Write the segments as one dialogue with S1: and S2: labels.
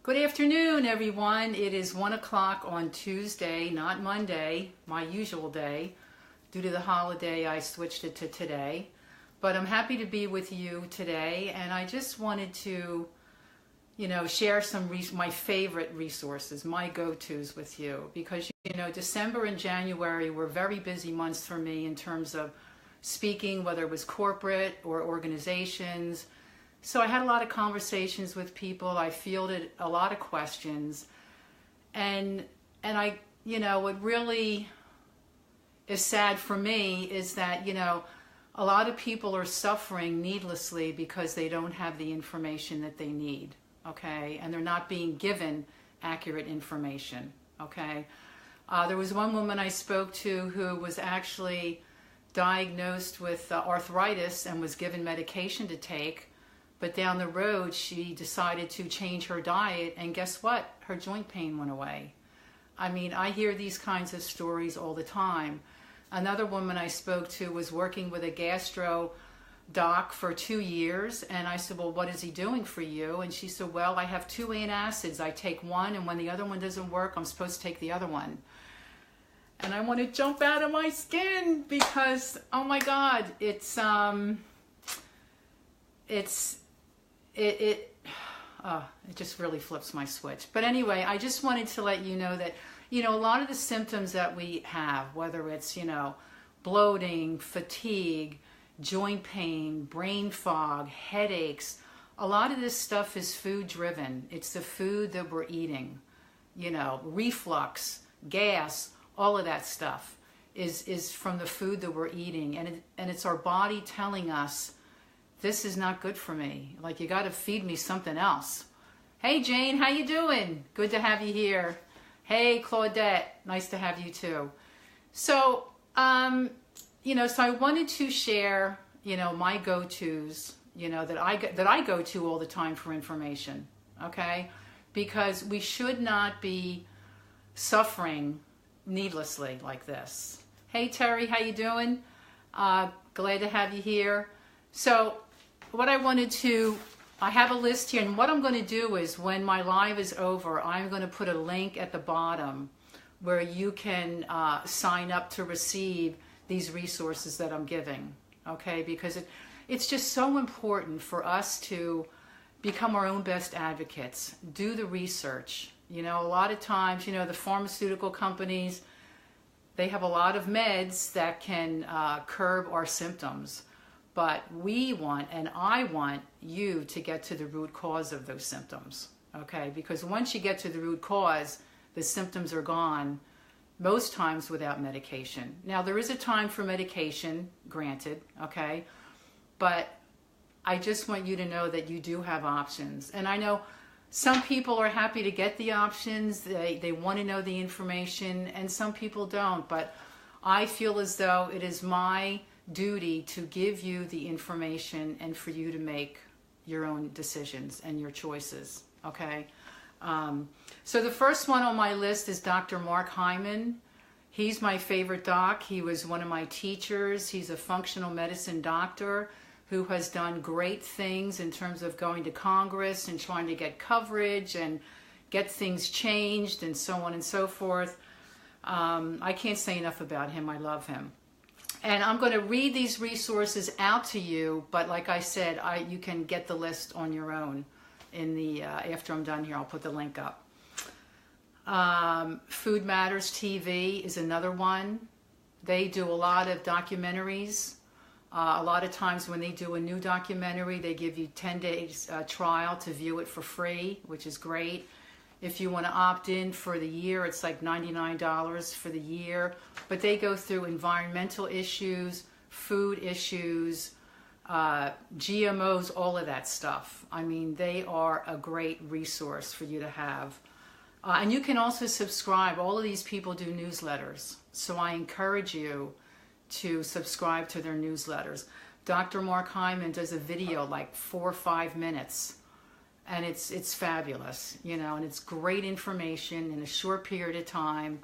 S1: Good afternoon, everyone. It is 1 o'clock on Tuesday, not Monday, my usual day. Due to the holiday, I switched it to today. But I'm happy to be with you today, and I just wanted to, share some my favorite resources, my go-tos with you. Because, December and January were very busy months for me in terms of speaking, whether it was corporate or organizations. So I had a lot of conversations with people. I fielded a lot of questions, and I, what really is sad for me is that, a lot of people are suffering needlessly because they don't have the information that they need, okay? And they're not being given accurate information, okay? There was one woman I spoke to who was actually diagnosed with arthritis and was given medication to take. But down the road, she decided to change her diet, and guess what? Her joint pain went away. I mean, I hear these kinds of stories all the time. Another woman I spoke to was working with a gastro doc for 2 years, and I said, well, what is he doing for you? And she said, well, I have 2 antacids. I take one, and when the other one doesn't work, I'm supposed to take the other one. And I want to jump out of my skin because, oh my God, it just really flips my switch. But anyway, I just wanted to let you know that, a lot of the symptoms that we have, whether it's, bloating, fatigue, joint pain, brain fog, headaches, a lot of this stuff is food driven. It's the food that we're eating, reflux, gas, all of that stuff is from the food that we're eating. And it's our body telling us, this is not good for me. Like, you got to feed me something else. Hey, Jane, how you doing? Good to have you here. Hey, Claudette, nice to have you too. So, so I wanted to share, my go-tos, that I go to all the time for information, okay? Because we should not be suffering needlessly like this. Hey, Terry, how you doing? Glad to have you here. So, what I have a list here, and what I'm going to do is when my live is over, I'm going to put a link at the bottom where you can sign up to receive these resources that I'm giving, okay? Because it's just so important for us to become our own best advocates, do the research. A lot of times, the pharmaceutical companies, they have a lot of meds that can curb our symptoms. But we want, and I want you to get to the root cause of those symptoms, okay? Because once you get to the root cause, the symptoms are gone, most times without medication. Now, there is a time for medication, granted, okay? But I just want you to know that you do have options. And I know some people are happy to get the options, they want to know the information, and some people don't. But I feel as though it is my duty to give you the information and for you to make your own decisions and your choices, okay? So the first one on my list is Dr. Mark Hyman. He's my favorite doc. He was one of my teachers. He's a functional medicine doctor who has done great things in terms of going to Congress and trying to get coverage and get things changed and so on and so forth. I can't say enough about him. I love him. And I'm going to read these resources out to you, but like I said, you can get the list on your own. After I'm done here, I'll put the link up. Food Matters TV is another one. They do a lot of documentaries. A lot of times when they do a new documentary, they give you 10 days trial to view it for free, which is great. If you want to opt in for the year, it's like $99 for the year. But they go through environmental issues, food issues, GMOs, all of that stuff. I mean, they are a great resource for you to have. And you can also subscribe. All of these people do newsletters. So I encourage you to subscribe to their newsletters. Dr. Mark Hyman does a video like 4 or 5 minutes. And it's fabulous, and it's great information in a short period of time.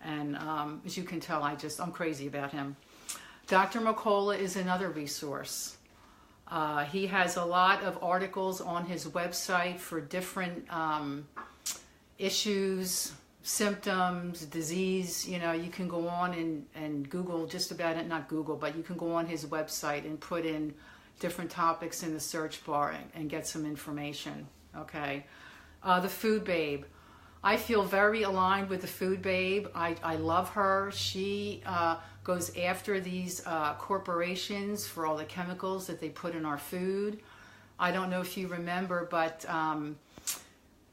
S1: And as you can tell, I'm crazy about him. Dr. McCullough is another resource. He has a lot of articles on his website for different issues, symptoms, disease. You know, you can go on and Google just about it, not Google, but you can go on his website and put in different topics in the search bar and get some information, okay? The Food Babe. I feel very aligned with the Food Babe. I love her. She goes after these corporations for all the chemicals that they put in our food. I don't know if you remember, but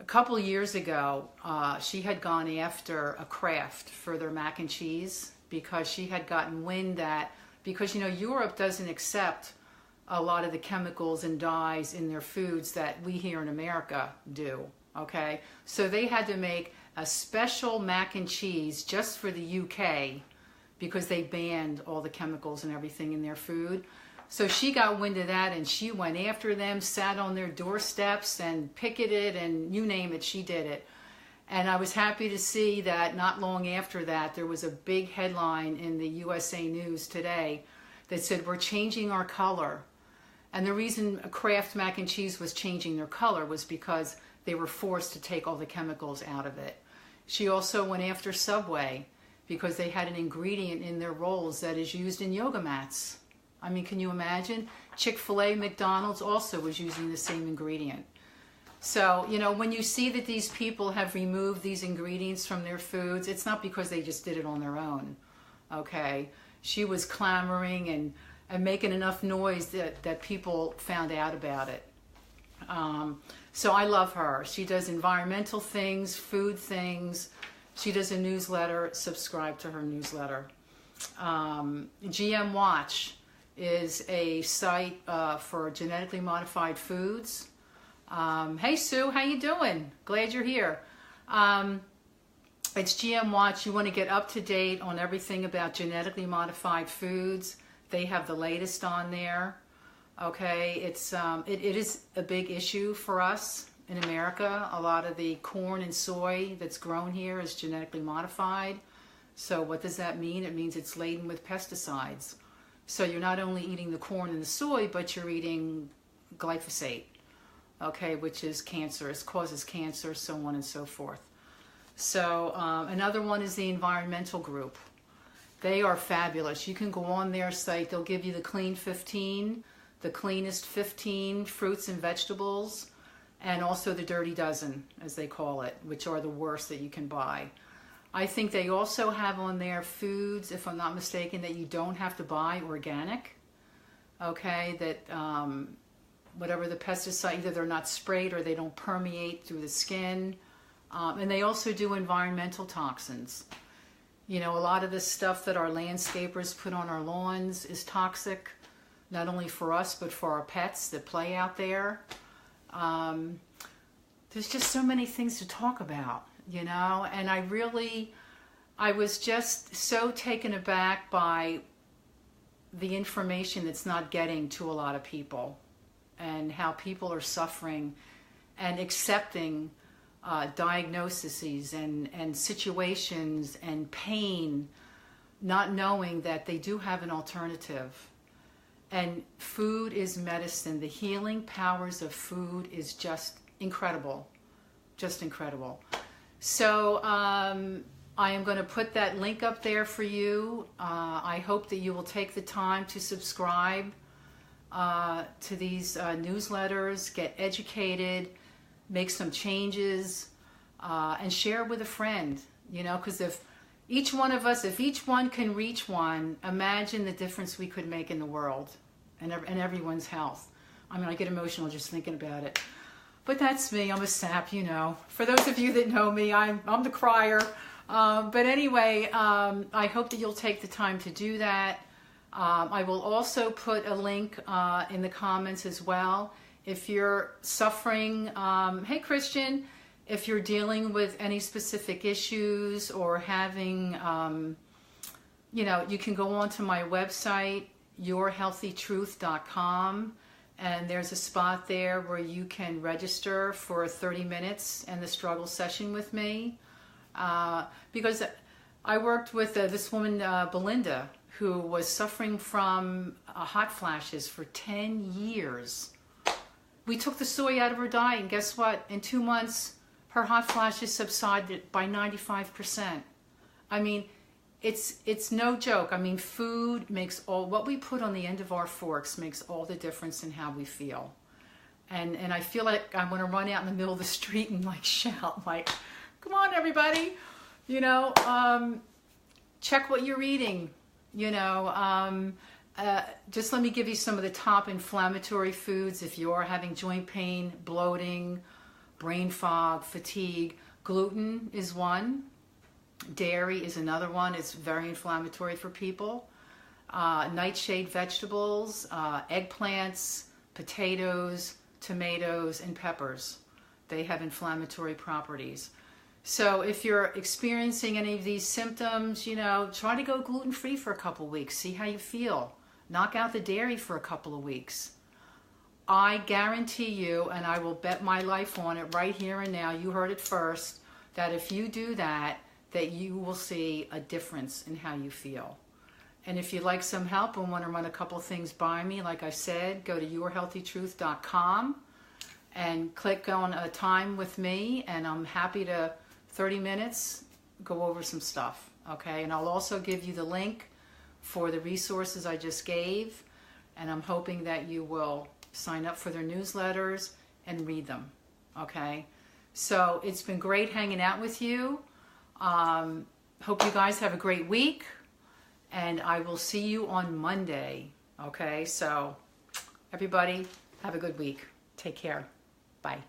S1: a couple of years ago, she had gone after a Kraft for their mac and cheese because she had gotten wind that, because you know, Europe doesn't accept a lot of the chemicals and dyes in their foods that we here in America do, okay? So they had to make a special mac and cheese just for the UK because they banned all the chemicals and everything in their food. So she got wind of that and she went after them, sat on their doorsteps and picketed, and you name it, she did it. And I was happy to see that not long after that, there was a big headline in the USA News today that said, we're changing our color. And the reason Kraft mac and cheese was changing their color was because they were forced to take all the chemicals out of it. She also went after Subway because they had an ingredient in their rolls that is used in yoga mats. I mean, can you imagine? Chick-fil-A, McDonald's also was using the same ingredient. So, you know, when you see that these people have removed these ingredients from their foods, it's not because they just did it on their own, okay? She was clamoring and making enough noise that people found out about it. So I love her. She does environmental things, food things. She does a newsletter. Subscribe to her newsletter. GM Watch is a site for genetically modified foods. Hey Sue, how you doing? Glad you're here. It's GM Watch. You want to get up to date on everything about genetically modified foods. They have the latest on there. Okay, it is a big issue for us in America. A lot of the corn and soy that's grown here is genetically modified. So what does that mean? It means it's laden with pesticides. So you're not only eating the corn and the soy, but you're eating glyphosate, okay, which is cancerous, causes cancer, so on and so forth. So another one is the environmental group. They are fabulous. You can go on their site. They'll give you the Clean 15, the cleanest 15 fruits and vegetables, and also the Dirty Dozen, as they call it, which are the worst that you can buy. I think they also have on there foods, if I'm not mistaken, that you don't have to buy organic, okay, that whatever the pesticide, either they're not sprayed or they don't permeate through the skin. And they also do environmental toxins. You know, a lot of the stuff that our landscapers put on our lawns is toxic, not only for us, but for our pets that play out there. There's just so many things to talk about, you know, and I was just so taken aback by the information that's not getting to a lot of people and how people are suffering and accepting diagnoses and situations and pain, not knowing that they do have an alternative. And food is medicine. The healing powers of food is just incredible, just incredible. So I am going to put that link up there for you. I hope that you will take the time to subscribe to these newsletters, get educated, make some changes, and share with a friend, you know, because if each one of us, if each one can reach one, imagine the difference we could make in the world and everyone's health. I mean, I get emotional just thinking about it. But that's me. I'm a sap, you know. For those of you that know me, I'm the crier. But anyway, I hope that you'll take the time to do that. I will also put a link in the comments as well. If you're suffering, hey Christian, if you're dealing with any specific issues or having, you know, you can go on to my website, yourhealthytruth.com, and there's a spot there where you can register for 30 minutes and the struggle session with me. Because I worked with this woman, Belinda, who was suffering from hot flashes for 10 years. We took the soy out of her diet, and guess what? In 2 months, her hot flashes subsided by 95%. I mean, it's no joke. I mean, food makes what we put on the end of our forks makes all the difference in how we feel. And I feel like I want to run out in the middle of the street and like shout, like, come on, everybody, you know, check what you're eating, you know. Just let me give you some of the top inflammatory foods if you are having joint pain, bloating, brain fog, fatigue. Gluten is one. Dairy is another one. It's very inflammatory for people. Nightshade vegetables, eggplants, potatoes, tomatoes, and peppers. They have inflammatory properties. So if you're experiencing any of these symptoms, you know, try to go gluten-free for a couple of weeks. See how you feel. Knock out the dairy for a couple of weeks. I guarantee you, and I will bet my life on it right here and now, you heard it first, that if you do that, that you will see a difference in how you feel. And if you'd like some help and want to run a couple things by me, like I said, go to yourhealthytruth.com and click on a time with me, and I'm happy to, 30 minutes, go over some stuff, okay? And I'll also give you the link for the resources I just gave, and I'm hoping that you will sign up for their newsletters and read them, okay? So it's been great hanging out with you. Hope you guys have a great week, and I will see you on Monday, okay? So everybody, have a good week. Take care. Bye.